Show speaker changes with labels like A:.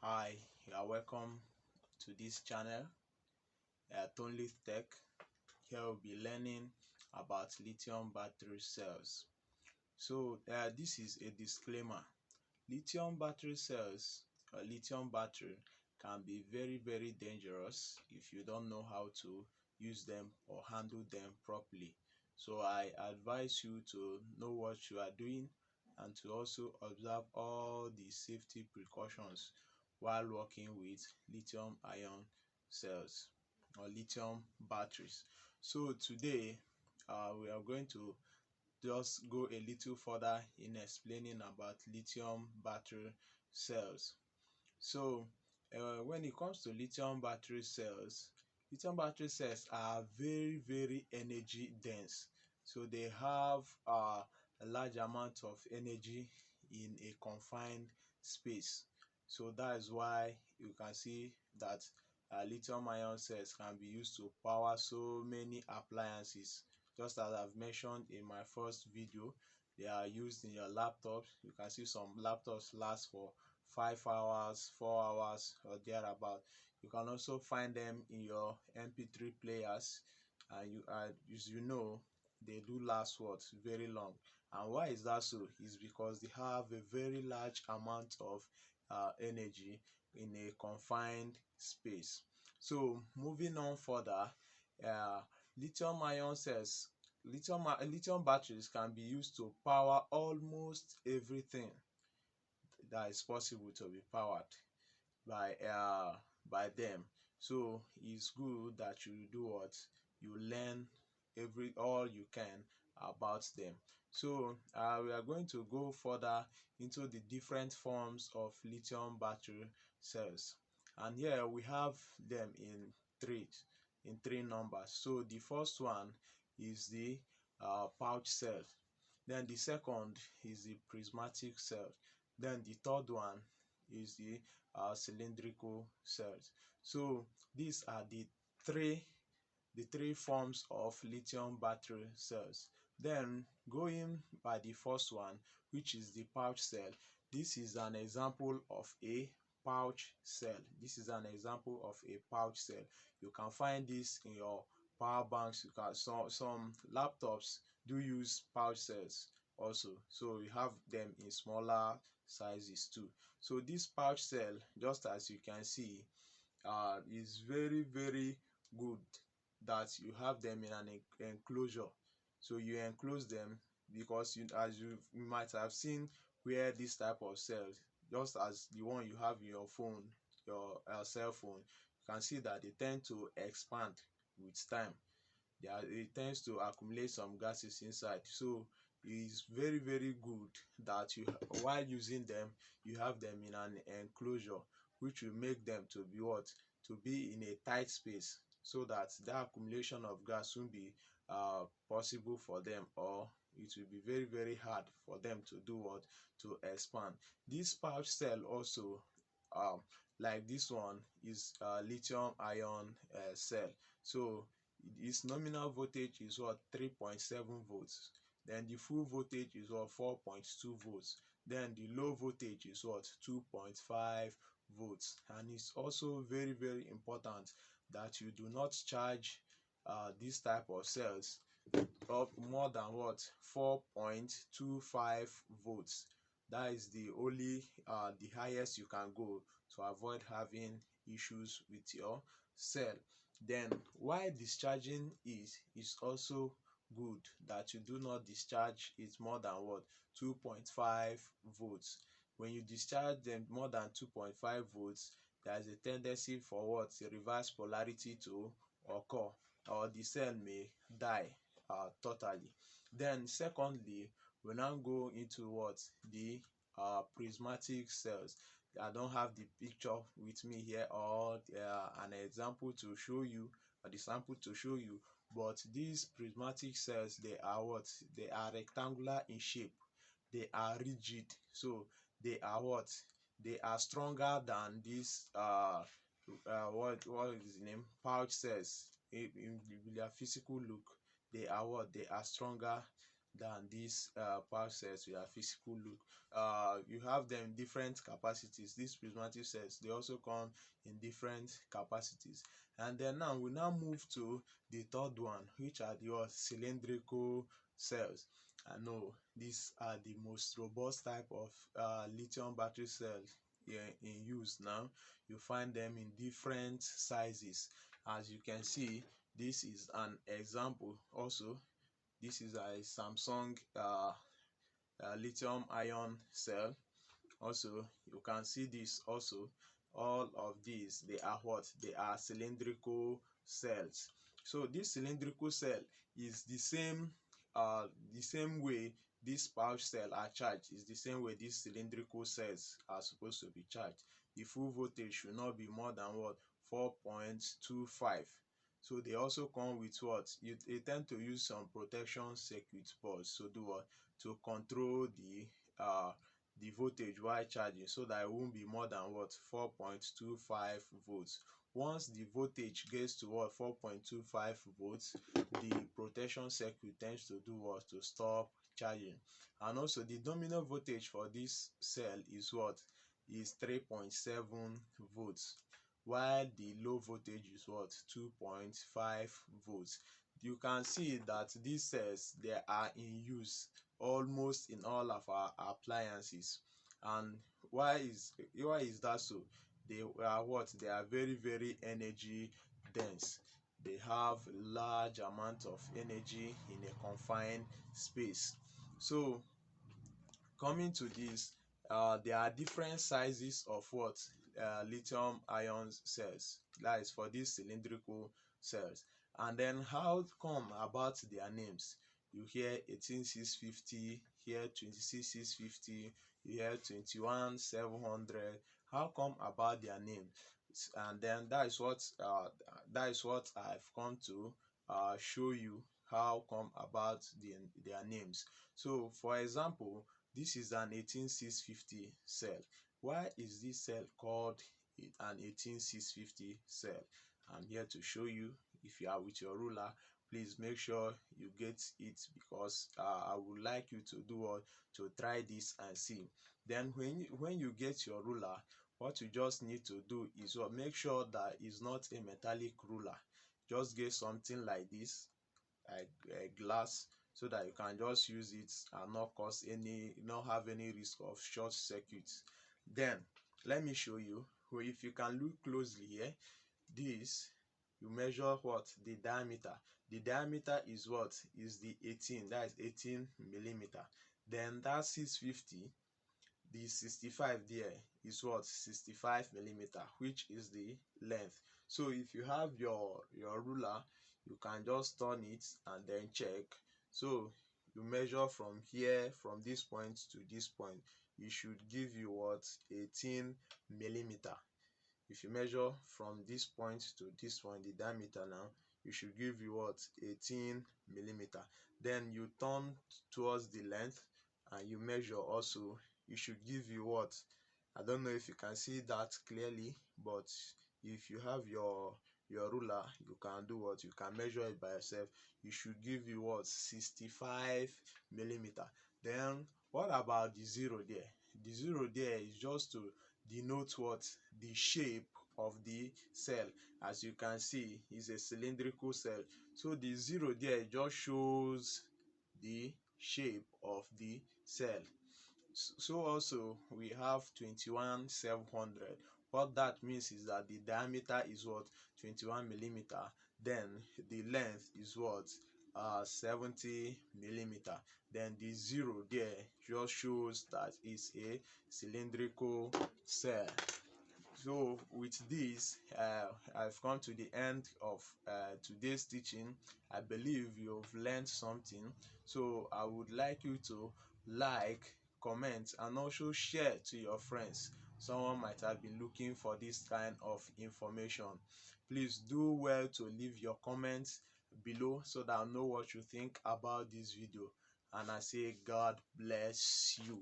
A: Hi, you are welcome to this channel, Tonly Tech. Here we'll be learning about lithium battery cells. So this is a disclaimer. Lithium battery cells or lithium battery can be very dangerous if you don't know how to use them or handle them properly. So I advise you to know what you are doing and to also observe all the safety precautions while working with lithium ion cells or lithium batteries. So today we are going to just go a little further in explaining about lithium battery cells. So when it comes to lithium battery cells are very energy dense. So they have a large amount of energy in a confined space. So that is why you can see that lithium ion cells can be used to power so many appliances. Just as I've mentioned in my first video, they are used in your laptops. You can see some laptops last for 5 hours, 4 hours, or thereabout. You can also find them in your MP3 players, and as you know, they do last very long. And why is that so? Is because they have a very large amount of energy in a confined space. So moving on further, uh, lithium ion cells, lithium batteries can be used to power almost everything that is possible to be powered by them. So it's good that you do what you learn all you can about them. So we are going to go further into the different forms of lithium battery cells, and here we have them in three numbers. So the first one is the pouch cell, then the second is the prismatic cell, then the third one is the cylindrical cells. So these are the three forms of lithium battery cells. Then going by the first one, which is the pouch cell, this is an example of a pouch cell. This is an example of a pouch cell. You can find this in your power banks. You can some laptops do use pouch cells also, so you have them in smaller sizes too. So this pouch cell, just as you can see, is very good that you have them in an enclosure. So you enclose them because as you might have seen, where this type of cells, just as the one you have in your phone, your cell phone, you can see that they tend to expand with time. It tends to accumulate some gases inside. So it's very good that you, while using them, you have them in an enclosure, which will make them to be to be in a tight space, so that the accumulation of gas won't be possible for them, or it will be very hard for them to do to expand. This pouch cell also, um like this one, is lithium ion cell. So its nominal voltage is 3.7 volts, then the full voltage is 4.2 volts, then the low voltage is 2.5 volts. And it's also very important that you do not charge this type of cells up more than 4.25 volts. That is the only the highest you can go to avoid having issues with your cell. Then while discharging is also good that you do not discharge it more than 2.5 volts. When you discharge them more than 2.5 volts, there is a tendency for a reverse polarity to occur, or the cell may die totally. Then secondly, we now go into the prismatic cells. I don't have the picture with me here, or an example to show you, or the sample to show you, but these prismatic cells, they are they are rectangular in shape, they are rigid, so they are they are stronger than this what is the name, pouch cells. In their physical look, they are they are stronger than these pouch cells with a physical look. You have them different capacities. These prismatic cells, they also come in different capacities. And then now we now move to the third one, which are the cylindrical cells. I know these are the most robust type of lithium battery cells in use now. You find them in different sizes. As you can see, this is an example. Also, this is a Samsung lithium ion cell. Also, you can see this also. All of these, they are what? They are cylindrical cells. So this cylindrical cell is the same way this pouch cell are charged, is the same way these cylindrical cells are supposed to be charged. The full voltage should not be more than what? 4.25. So they also come with what? They tend to use some protection circuit boards to do what? To control the voltage while charging, so that it won't be more than what? 4.25 volts. Once the voltage gets to what? 4.25 volts, the protection circuit tends to do what? To stop charging. And also the nominal voltage for this cell is what? Is 3.7 volts, while the low voltage is what? 2.5 volts. You can see that these cells, they are in use almost in all of our appliances. And why is that so? They are what? They are very energy dense. They have large amount of energy in a confined space. So coming to this, there are different sizes of what? Lithium ion cells, that is for these cylindrical cells. And then how come about their names? You hear 18650, here 26650, you hear 21700. How come about their name? And then that is what I've come to show you, how come about their names. So for example, this is an 18650 cell. Why is this cell called an 18650 cell? I'm here to show you. If you are with your ruler, please make sure you get it, because I would like you to do what? To try this and see. Then when you get your ruler, what you just need to do is what? Make sure that it's not a metallic ruler. Just get something like this, like a glass, so that you can just use it and not have any risk of short circuit. Then let me show you. If you can look closely here, this, you measure what? The diameter. The diameter is what? Is the 18, that is 18 millimeter. Then that 650, the 65 there is what? 65 millimeter, which is the length. So if you have your ruler, you can just turn it and then check. So you measure from here, from this point to this point, it should give you what? 18 millimeter. If you measure from this point to this point, the diameter now, it should give you what? 18 millimeter. Then you turn towards the length and you measure also, it should give you what? I don't know if you can see that clearly, but if you have your ruler, you can do what? You can measure it by yourself. It should give you what? 65 millimeter. Then what about the zero there? The zero there is just to denote what? The shape of the cell. As you can see, is a cylindrical cell. So the zero there just shows the shape of the cell. So also we have 21700. What that means is that the diameter is what? 21 millimeter. Then the length is what? 70 millimeter. Then the zero there just shows that it's a cylindrical cell. So with this, I've come to the end of today's teaching. I believe you've learned something. So I would like you to like, comment, and also share to your friends. Someone might have been looking for this kind of information. Please do well to leave your comments below, so that I know what you think about this video. And I say God bless you.